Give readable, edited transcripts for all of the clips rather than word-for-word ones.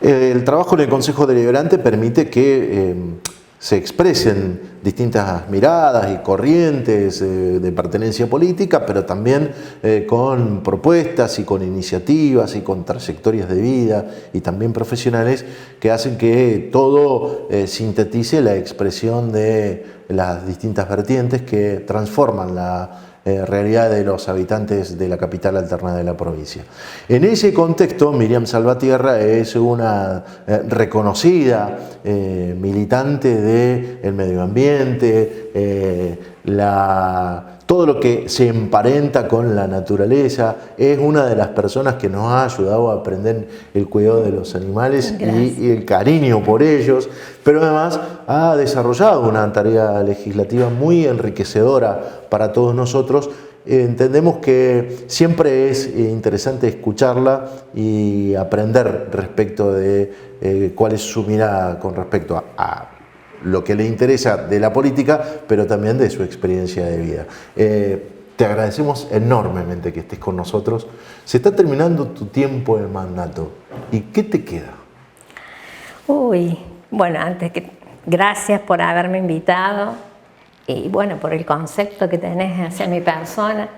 El trabajo en el Consejo Deliberante permite que se expresen distintas miradas y corrientes de pertenencia política, pero también con propuestas y con iniciativas y con trayectorias de vida y también profesionales que hacen que todo sintetice la expresión de las distintas vertientes que transforman la realidad de los habitantes de la capital alterna de la provincia. En ese contexto, Miriam Salvatierra es una reconocida militante del medio ambiente, todo lo que se emparenta con la naturaleza. Es una de las personas que nos ha ayudado a aprender el cuidado de los animales y el cariño por ellos, pero además ha desarrollado una tarea legislativa muy enriquecedora para todos nosotros. Entendemos que siempre es interesante escucharla y aprender respecto de cuál es su mirada con respecto a lo que le interesa de la política, pero también de su experiencia de vida. Te agradecemos enormemente que estés con nosotros. Se está terminando tu tiempo de mandato. ¿Y qué te queda? Bueno, antes que gracias por haberme invitado y bueno, por el concepto que tenés hacia mi persona.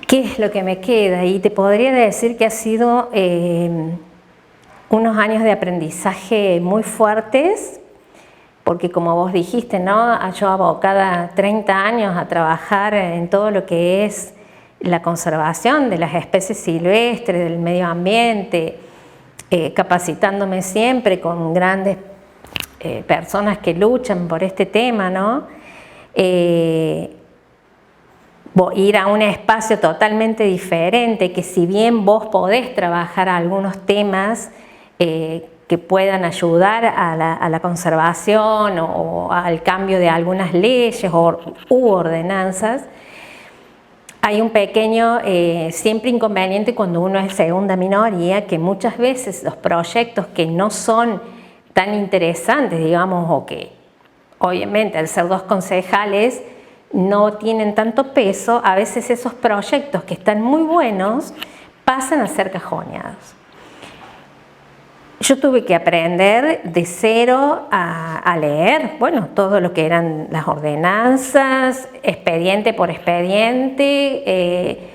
¿Qué es lo que me queda? Y te podría decir que ha sido unos años de aprendizaje muy fuertes, porque como vos dijiste, ¿no? Yo abocada 30 años a trabajar en todo lo que es la conservación de las especies silvestres, del medio ambiente, capacitándome siempre con grandes personas que luchan por este tema, ¿no? Ir a un espacio totalmente diferente, que si bien vos podés trabajar algunos temas que puedan ayudar a la conservación o al cambio de algunas leyes u ordenanzas, hay un pequeño siempre inconveniente cuando uno es segunda minoría, que muchas veces los proyectos que no son tan interesantes, digamos, o que obviamente al ser dos concejales no tienen tanto peso, a veces esos proyectos que están muy buenos pasan a ser cajoneados. Yo tuve que aprender de cero a leer, bueno, todo lo que eran las ordenanzas, expediente por expediente.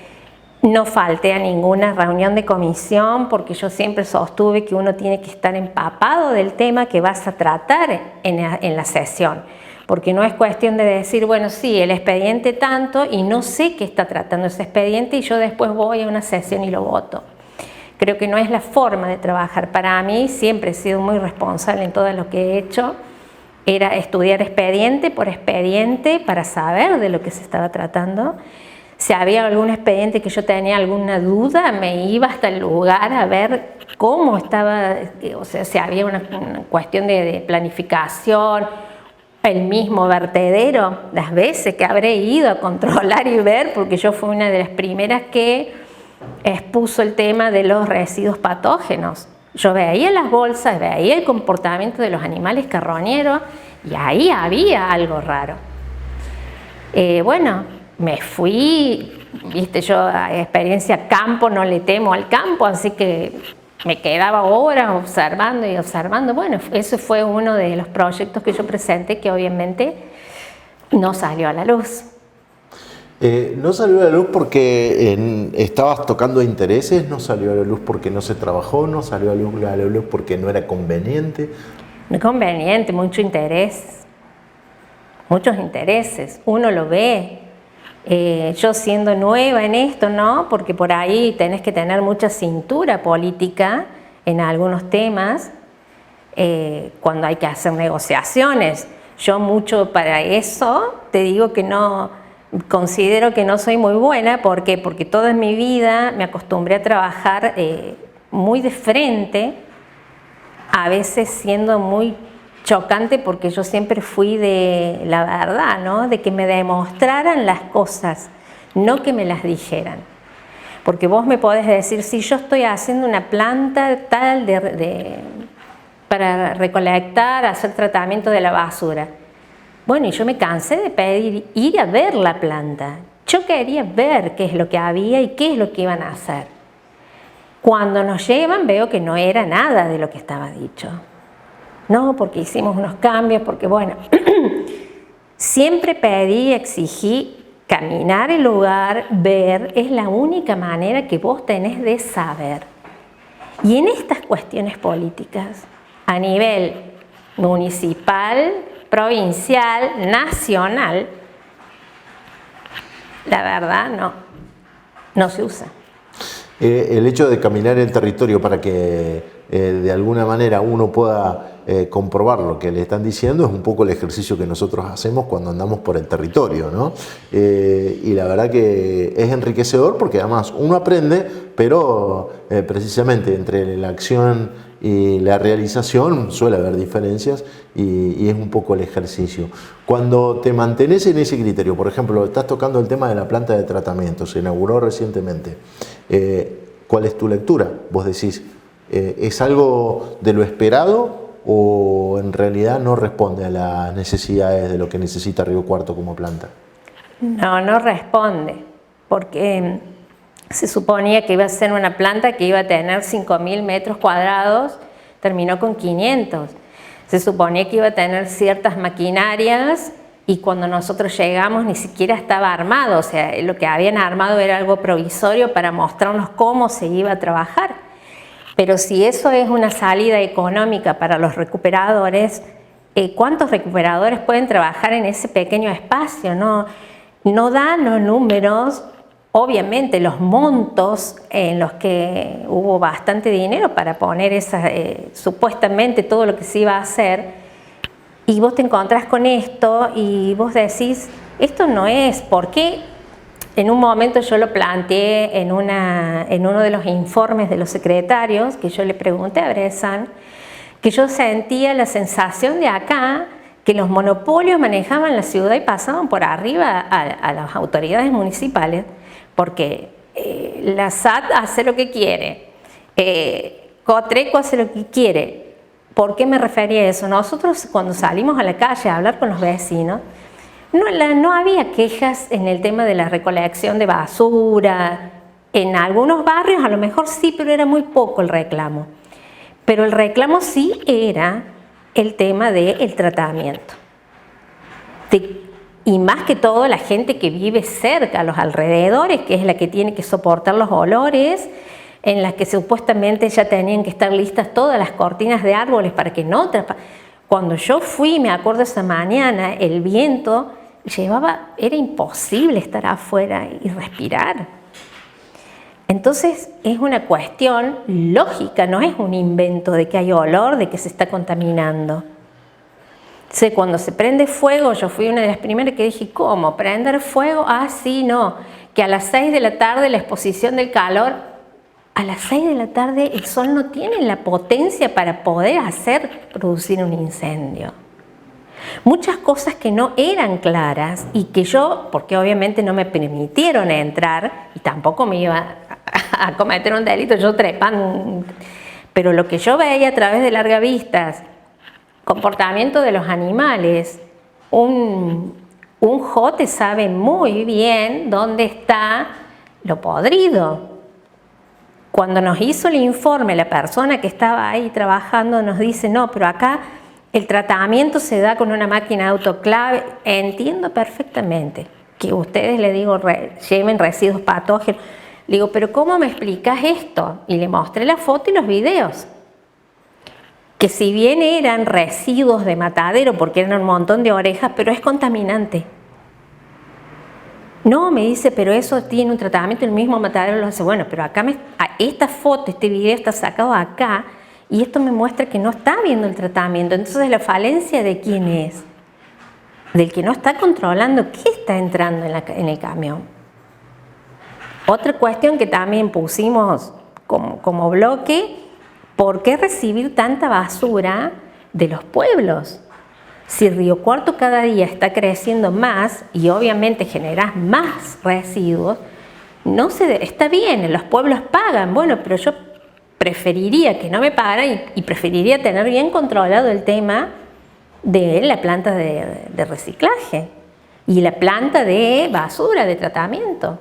No falté a ninguna reunión de comisión porque yo siempre sostuve que uno tiene que estar empapado del tema que vas a tratar en la sesión. Porque no es cuestión de decir, bueno, sí, el expediente tanto y no sé qué está tratando ese expediente y yo después voy a una sesión y lo voto. Creo que no es la forma de trabajar. Para mí siempre he sido muy responsable en todo lo que he hecho. Era estudiar expediente por expediente para saber de lo que se estaba tratando. Si había algún expediente que yo tenía alguna duda, me iba hasta el lugar a ver cómo estaba, o sea, si había una cuestión de planificación, el mismo vertedero, las veces que habré ido a controlar y ver, porque yo fui una de las primeras que expuso el tema de los residuos patógenos. Yo veía las bolsas, veía el comportamiento de los animales carroñeros y ahí había algo raro. Bueno, me fui, viste, yo a experiencia campo, no le temo al campo, así que me quedaba horas observando y observando. Bueno, eso fue uno de los proyectos que yo presenté que obviamente no salió a la luz. ¿No salió a la luz porque estabas tocando intereses? ¿No salió a la luz porque no se trabajó? ¿No salió a la luz porque no era conveniente? No es conveniente, mucho interés, muchos intereses, uno lo ve. Yo siendo nueva en esto, ¿no? Porque por ahí tenés que tener mucha cintura política en algunos temas, cuando hay que hacer negociaciones. Yo mucho para eso, te digo que no, considero que no soy muy buena. ¿Por qué? Porque toda mi vida me acostumbré a trabajar muy de frente, a veces siendo muy chocante porque yo siempre fui de la verdad, ¿no? De que me demostraran las cosas, no que me las dijeran. Porque vos me podés decir, si yo estoy haciendo una planta tal para recolectar, hacer tratamiento de la basura. Bueno, y yo me cansé de pedir ir a ver la planta. Yo quería ver qué es lo que había y qué es lo que iban a hacer. Cuando nos llevan veo que no era nada de lo que estaba dicho. No, porque hicimos unos cambios, porque bueno, siempre pedí, exigí caminar el lugar, ver, es la única manera que vos tenés de saber. Y en estas cuestiones políticas, a nivel municipal, provincial, nacional, la verdad no se usa. El hecho de caminar el territorio para que de alguna manera uno pueda comprobar lo que le están diciendo es un poco el ejercicio que nosotros hacemos cuando andamos por el territorio, ¿no? Y la verdad que es enriquecedor porque además uno aprende, pero precisamente entre la acción y la realización suele haber diferencias y es un poco el ejercicio. Cuando te mantenés en ese criterio, por ejemplo, estás tocando el tema de la planta de tratamiento, se inauguró recientemente. ¿Cuál es tu lectura? Vos decís, ¿es algo de lo esperado o en realidad no responde a las necesidades de lo que necesita Río Cuarto como planta? No responde, porque se suponía que iba a ser una planta que iba a tener 5.000 metros cuadrados, terminó con 500. Se suponía que iba a tener ciertas maquinarias y cuando nosotros llegamos ni siquiera estaba armado, o sea, lo que habían armado era algo provisorio para mostrarnos cómo se iba a trabajar. Pero si eso es una salida económica para los recuperadores, ¿cuántos recuperadores pueden trabajar en ese pequeño espacio? No dan los números, obviamente los montos en los que hubo bastante dinero para poner supuestamente todo lo que se iba a hacer. Y vos te encontrás con esto y vos decís, esto no es, ¿por qué? En un momento yo lo planteé en uno de los informes de los secretarios, que yo le pregunté a Bressan, que yo sentía la sensación de acá que los monopolios manejaban la ciudad y pasaban por arriba a las autoridades municipales, porque la SAT hace lo que quiere, Cotreco hace lo que quiere. ¿Por qué me refería a eso? Nosotros cuando salimos a la calle a hablar con los vecinos, no había quejas en el tema de la recolección de basura. En algunos barrios a lo mejor sí, pero era muy poco el reclamo. Pero el reclamo sí era el tema del tratamiento. Y más que todo la gente que vive cerca, a los alrededores, que es la que tiene que soportar los olores, en las que supuestamente ya tenían que estar listas todas las cortinas de árboles para que no... Cuando yo fui, me acuerdo esa mañana, el viento era imposible estar afuera y respirar. Entonces es una cuestión lógica, no es un invento de que hay olor, de que se está contaminando. Entonces, cuando se prende fuego, yo fui una de las primeras que dije, ¿cómo? ¿Prender fuego? Ah, sí, no. Que a las 6 de la tarde la exposición del calor... A las 6 de la tarde el sol no tiene la potencia para poder producir un incendio. Muchas cosas que no eran claras y que yo, porque obviamente no me permitieron entrar y tampoco me iba a cometer un delito, yo trepando. Pero lo que yo veía a través de largavistas, comportamiento de los animales, un jote sabe muy bien dónde está lo podrido. Cuando nos hizo el informe, la persona que estaba ahí trabajando nos dice, no, pero acá el tratamiento se da con una máquina de autoclave. Entiendo perfectamente que ustedes, le digo, lleven residuos patógenos. Le digo, pero ¿cómo me explicas esto? Y le mostré la foto y los videos. Que si bien eran residuos de matadero, porque eran un montón de orejas, pero es contaminante. No, me dice, pero eso tiene un tratamiento, el mismo matadero lo hace. Bueno, pero acá esta foto, este video está sacado acá y esto me muestra que no está viendo el tratamiento. Entonces, ¿la falencia de quién es? Del que no está controlando qué está entrando en el camión. Otra cuestión que también pusimos como bloque, ¿por qué recibir tanta basura de los pueblos? Si Río Cuarto cada día está creciendo más y obviamente generas más residuos, está bien, los pueblos pagan, bueno, pero yo preferiría que no me pagaran y preferiría tener bien controlado el tema de la planta de reciclaje y la planta de basura, de tratamiento.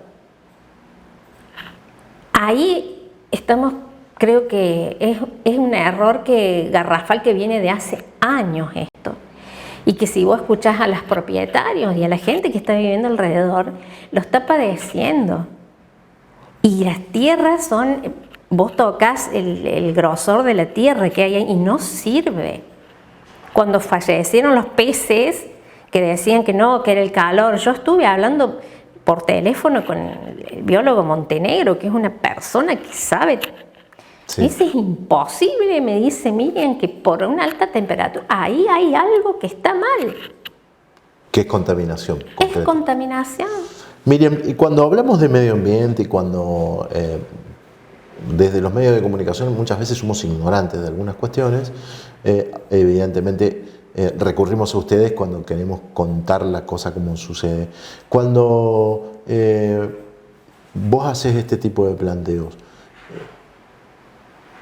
Ahí estamos creo que es un error garrafal que viene de hace años esto. Y que si vos escuchás a los propietarios y a la gente que está viviendo alrededor, lo está padeciendo. Y las tierras vos tocas el grosor de la tierra que hay ahí y no sirve. Cuando fallecieron los peces, que decían que no, que era el calor, yo estuve hablando por teléfono con el biólogo Montenegro, que es una persona que sabe. Sí. Eso es imposible, me dice Miriam, que por una alta temperatura, ahí hay algo que está mal. ¿Qué es contaminación? Es contaminación. Miriam, y cuando hablamos de medio ambiente y cuando desde los medios de comunicación muchas veces somos ignorantes de algunas cuestiones, evidentemente recurrimos a ustedes cuando queremos contar la cosa como sucede. Cuando vos haces este tipo de planteos,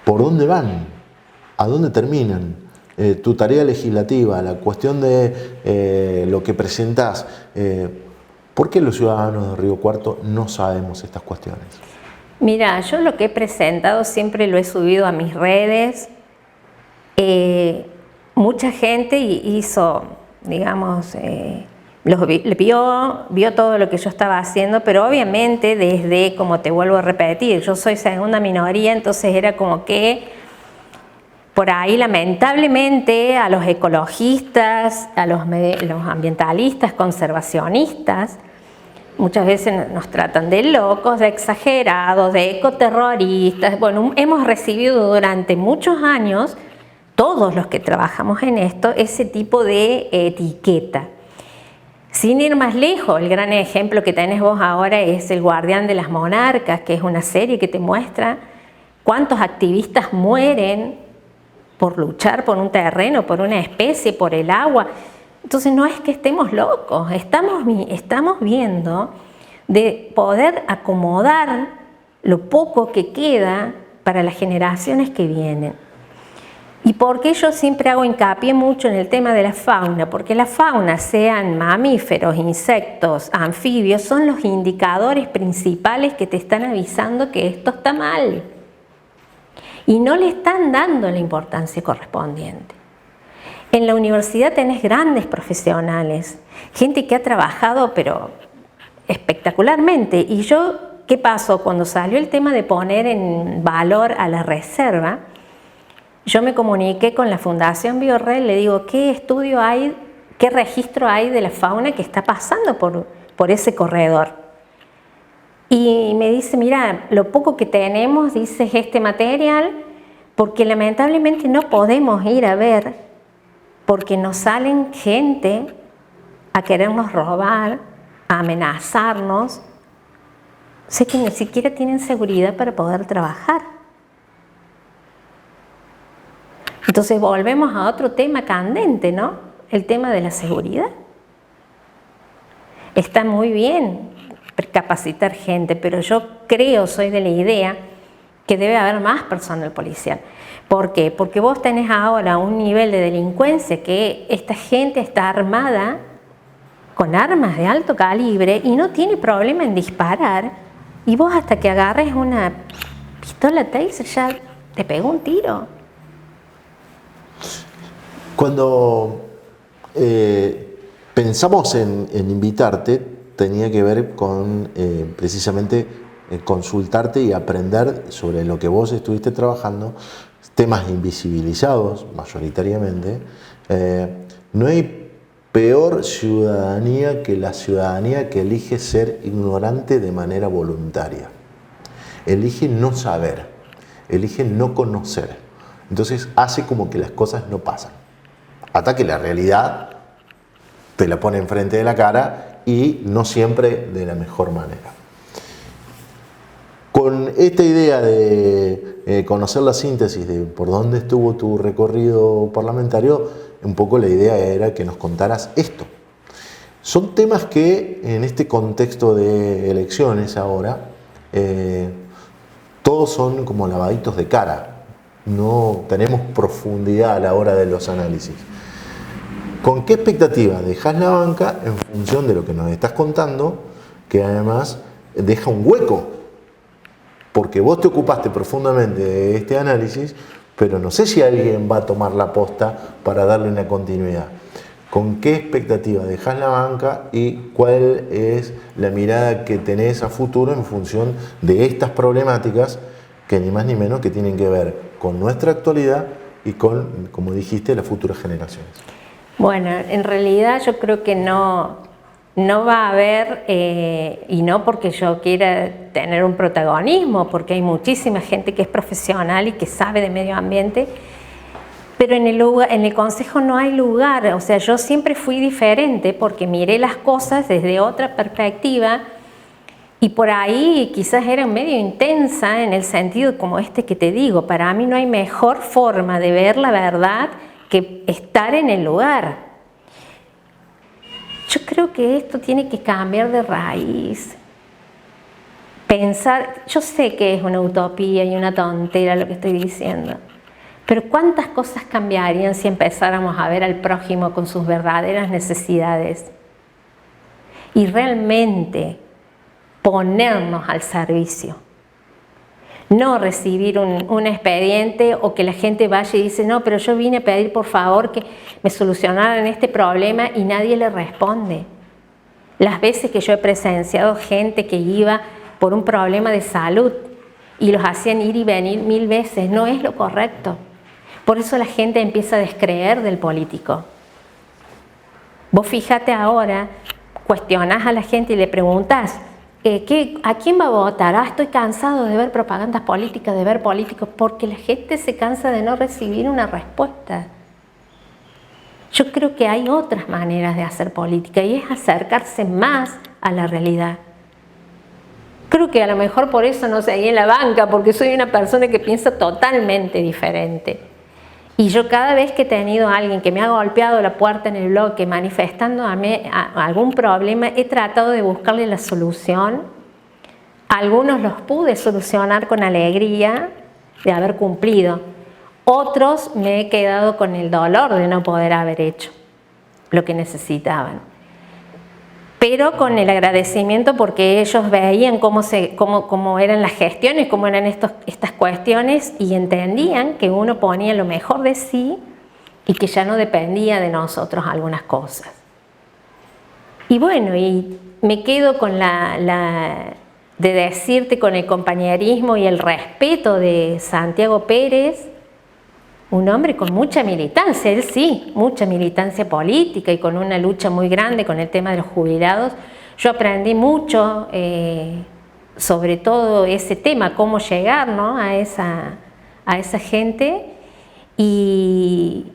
¿por dónde van? ¿A dónde terminan? Tu tarea legislativa, la cuestión de lo que presentás. ¿Por qué los ciudadanos de Río Cuarto no sabemos estas cuestiones? Mira, yo lo que he presentado siempre lo he subido a mis redes. Mucha gente hizo, digamos, vio todo lo que yo estaba haciendo, pero obviamente desde, como te vuelvo a repetir, yo soy segunda minoría, entonces era como que por ahí lamentablemente a los ecologistas, a los ambientalistas, conservacionistas, muchas veces nos tratan de locos, de exagerados, de ecoterroristas. Bueno, hemos recibido durante muchos años, todos los que trabajamos en esto, ese tipo de etiqueta. Sin ir más lejos, el gran ejemplo que tenés vos ahora es El Guardián de las Monarcas, que es una serie que te muestra cuántos activistas mueren por luchar por un terreno, por una especie, por el agua. Entonces no es que estemos locos, estamos viendo de poder acomodar lo poco que queda para las generaciones que vienen. ¿Y por qué yo siempre hago hincapié mucho en el tema de la fauna? Porque la fauna, sean mamíferos, insectos, anfibios, son los indicadores principales que te están avisando que esto está mal. Y no le están dando la importancia correspondiente. En la universidad tenés grandes profesionales, gente que ha trabajado pero espectacularmente. Y yo, ¿qué pasó? Cuando salió el tema de poner en valor a la reserva, yo me comuniqué con la Fundación BioRed, le digo, ¿qué estudio hay, qué registro hay de la fauna que está pasando por ese corredor? Y me dice, mira, lo poco que tenemos, dice, es este material, porque lamentablemente no podemos ir a ver, porque nos salen gente a querernos robar, a amenazarnos. Sé que ni siquiera tienen seguridad para poder trabajar. Entonces volvemos a otro tema candente, ¿no? El tema de la seguridad. Está muy bien capacitar gente, pero yo soy de la idea que debe haber más personal policial. ¿Por qué? Porque vos tenés ahora un nivel de delincuencia que esta gente está armada con armas de alto calibre y no tiene problema en disparar, y vos hasta que agarres una pistola taser ya te pegó un tiro. Cuando pensamos en invitarte, tenía que ver con precisamente consultarte y aprender sobre lo que vos estuviste trabajando, temas invisibilizados mayoritariamente. No hay peor ciudadanía que la ciudadanía que elige ser ignorante de manera voluntaria. Elige no saber, elige no conocer. Entonces hace como que las cosas no pasan. Hasta que la realidad te la pone enfrente de la cara y no siempre de la mejor manera. Con esta idea de conocer la síntesis de por dónde estuvo tu recorrido parlamentario, un poco la idea era que nos contaras esto. Son temas que en este contexto de elecciones ahora, todos son como lavaditos de cara. No tenemos profundidad a la hora de los análisis. ¿Con qué expectativa dejas la banca en función de lo que nos estás contando, que además deja un hueco porque vos te ocupaste profundamente de este análisis, pero no sé si alguien va a tomar la posta para darle una continuidad. ¿Con qué expectativa dejás la banca y cuál es la mirada que tenés a futuro en función de estas problemáticas que ni más ni menos que tienen que ver con nuestra actualidad y con, como dijiste, las futuras generaciones? Bueno, en realidad yo creo que no va a haber, y no porque yo quiera tener un protagonismo, porque hay muchísima gente que es profesional y que sabe de medio ambiente, pero en el consejo no hay lugar. O sea, yo siempre fui diferente porque miré las cosas desde otra perspectiva y por ahí quizás era medio intensa en el sentido como este que te digo. Para mí no hay mejor forma de ver la verdad que estar en el lugar. Yo creo que esto tiene que cambiar de raíz. Pensar, yo sé que es una utopía y una tontera lo que estoy diciendo, pero ¿cuántas cosas cambiarían si empezáramos a ver al prójimo con sus verdaderas necesidades? Y realmente ponernos al servicio. No recibir un expediente o que la gente vaya y dice, no, pero yo vine a pedir por favor que me solucionaran este problema y nadie le responde. Las veces que yo he presenciado gente que iba por un problema de salud y los hacían ir y venir 1000 veces, no es lo correcto. Por eso la gente empieza a descreer del político. Vos fíjate ahora, cuestionás a la gente y le preguntás, ¿a quién va a votar? Estoy cansado de ver propagandas políticas, de ver políticos, porque la gente se cansa de no recibir una respuesta. Yo creo que hay otras maneras de hacer política y es acercarse más a la realidad. Creo que a lo mejor por eso no seguí en la banca, porque soy una persona que piensa totalmente diferente. Y yo cada vez que he tenido a alguien que me ha golpeado la puerta en el bloque manifestándome algún problema, he tratado de buscarle la solución. Algunos los pude solucionar con alegría de haber cumplido. Otros me he quedado con el dolor de no poder haber hecho lo que necesitaban. Pero con el agradecimiento porque ellos veían cómo eran las gestiones, cómo eran estas cuestiones y entendían que uno ponía lo mejor de sí y que ya no dependía de nosotros algunas cosas. Y bueno, y me quedo con de decirte con el compañerismo y el respeto de Santiago Pérez, un hombre con mucha militancia, él sí, mucha militancia política y con una lucha muy grande con el tema de los jubilados. Yo aprendí mucho sobre todo ese tema, cómo llegar, ¿no?, a esa gente y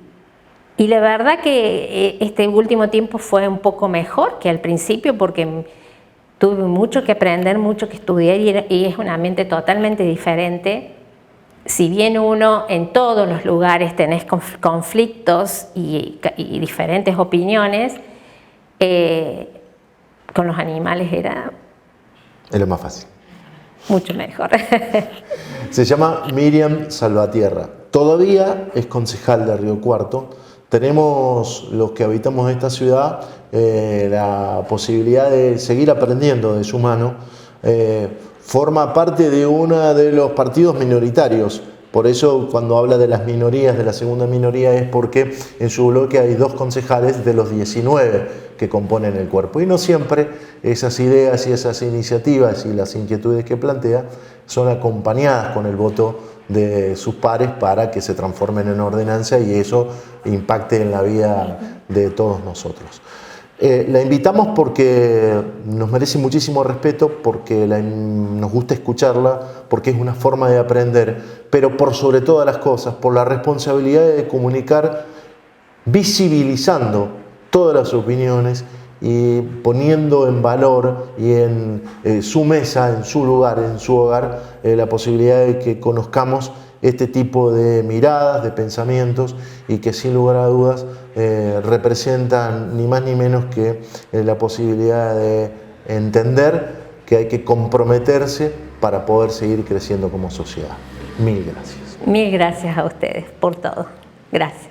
la verdad que este último tiempo fue un poco mejor que al principio porque tuve mucho que aprender, mucho que estudiar y es un ambiente totalmente diferente. Si bien uno en todos los lugares tenés conflictos y diferentes opiniones, con los animales era más fácil. Mucho mejor. Se llama Miriam Salvatierra. Todavía es concejal de Río Cuarto. Tenemos, los que habitamos esta ciudad, la posibilidad de seguir aprendiendo de su mano. Forma parte de uno de los partidos minoritarios. Por eso cuando habla de las minorías, de la segunda minoría, es porque en su bloque hay 2 concejales de los 19 que componen el cuerpo. Y no siempre esas ideas y esas iniciativas y las inquietudes que plantea son acompañadas con el voto de sus pares para que se transformen en ordenanza y eso impacte en la vida de todos nosotros. La invitamos porque nos merece muchísimo respeto, porque nos gusta escucharla, porque es una forma de aprender, pero por sobre todas las cosas, por la responsabilidad de comunicar, visibilizando todas las opiniones y poniendo en valor y en su mesa, en su lugar, en su hogar, la posibilidad de que conozcamos este tipo de miradas, de pensamientos y que sin lugar a dudas representan ni más ni menos que la posibilidad de entender que hay que comprometerse para poder seguir creciendo como sociedad. Mil gracias. Mil gracias a ustedes por todo. Gracias.